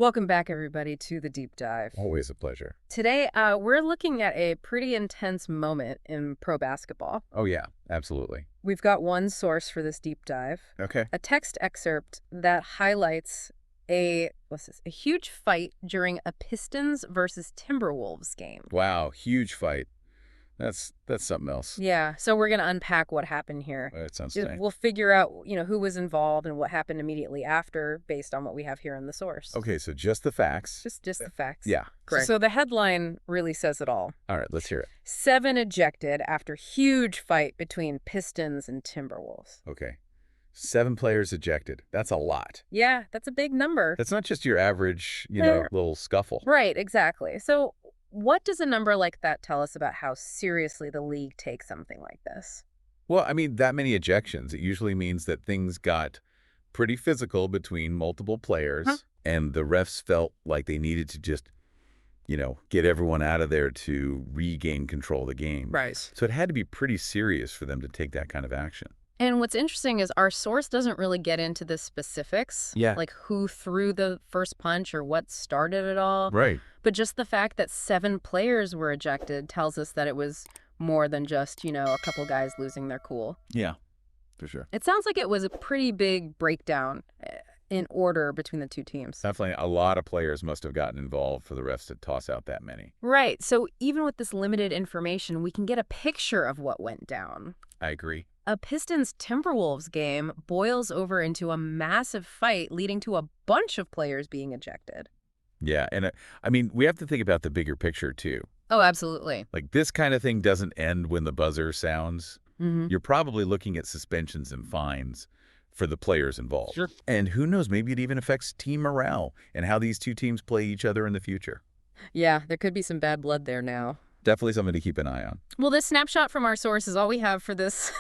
Welcome back, everybody, to the deep dive. Always a pleasure. Today, we're looking at a pretty intense moment in pro basketball. Oh, yeah, absolutely. We've got one source for this deep dive, Okay. a text excerpt that highlights a huge fight during a Pistons versus Timberwolves game. Wow, huge fight. That's something else. Yeah, so we're going to unpack what happened here. That sounds strange. We'll figure out, who was involved and what happened immediately after based on what we have here in the source. Okay, so just the facts. Just the facts. Yeah, correct. So the headline really says it all. All right, let's hear it. 7 ejected after huge fight between Pistons and Timberwolves. Okay. 7 players ejected. That's a lot. Yeah, that's a big number. That's not just your average, Yeah. little scuffle. Right, exactly. So what does a number like that tell us about how seriously the league takes something like this? Well, I mean, that many ejections, it usually means that things got pretty physical between multiple players, and the refs felt like they needed to just, get everyone out of there to regain control of the game. Right. So it had to be pretty serious for them to take that kind of action. And what's interesting is our source doesn't really get into the specifics, Yeah. like who threw the first punch or what started it all. Right. But just the fact that 7 players were ejected tells us that it was more than just, a couple guys losing their cool. Yeah, for sure. It sounds like it was a pretty big breakdown in order between the two teams. Definitely a lot of players must have gotten involved for the refs to toss out that many. Right. So even with this limited information, we can get a picture of what went down. I agree. A Pistons-Timberwolves game boils over into a massive fight, leading to a bunch of players being ejected. Yeah, and I mean, we have to think about the bigger picture, too. Oh, absolutely. Like, this kind of thing doesn't end when the buzzer sounds. Mm-hmm. You're probably looking at suspensions and fines for the players involved. Sure. And who knows, maybe it even affects team morale and how these two teams play each other in the future. Yeah, there could be some bad blood there now. Definitely something to keep an eye on. Well, this snapshot from our source is all we have for this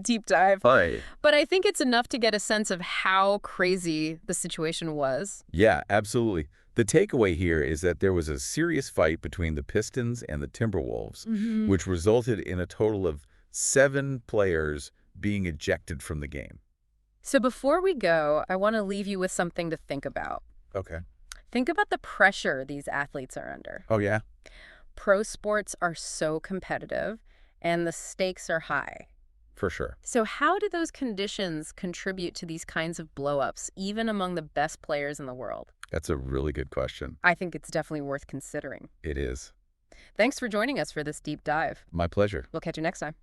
deep dive. Hi. But I think it's enough to get a sense of how crazy the situation was. Yeah, absolutely. The takeaway here is that there was a serious fight between the Pistons and the Timberwolves, which resulted in a total of 7 players being ejected from the game. So before we go, I want to leave you with something to think about. Okay. Think about the pressure these athletes are under. Oh, yeah? Pro sports are so competitive, and the stakes are high. For sure. So how do those conditions contribute to these kinds of blow-ups, even among the best players in the world? That's a really good question. I think it's definitely worth considering. It is. Thanks for joining us for this deep dive. My pleasure. We'll catch you next time.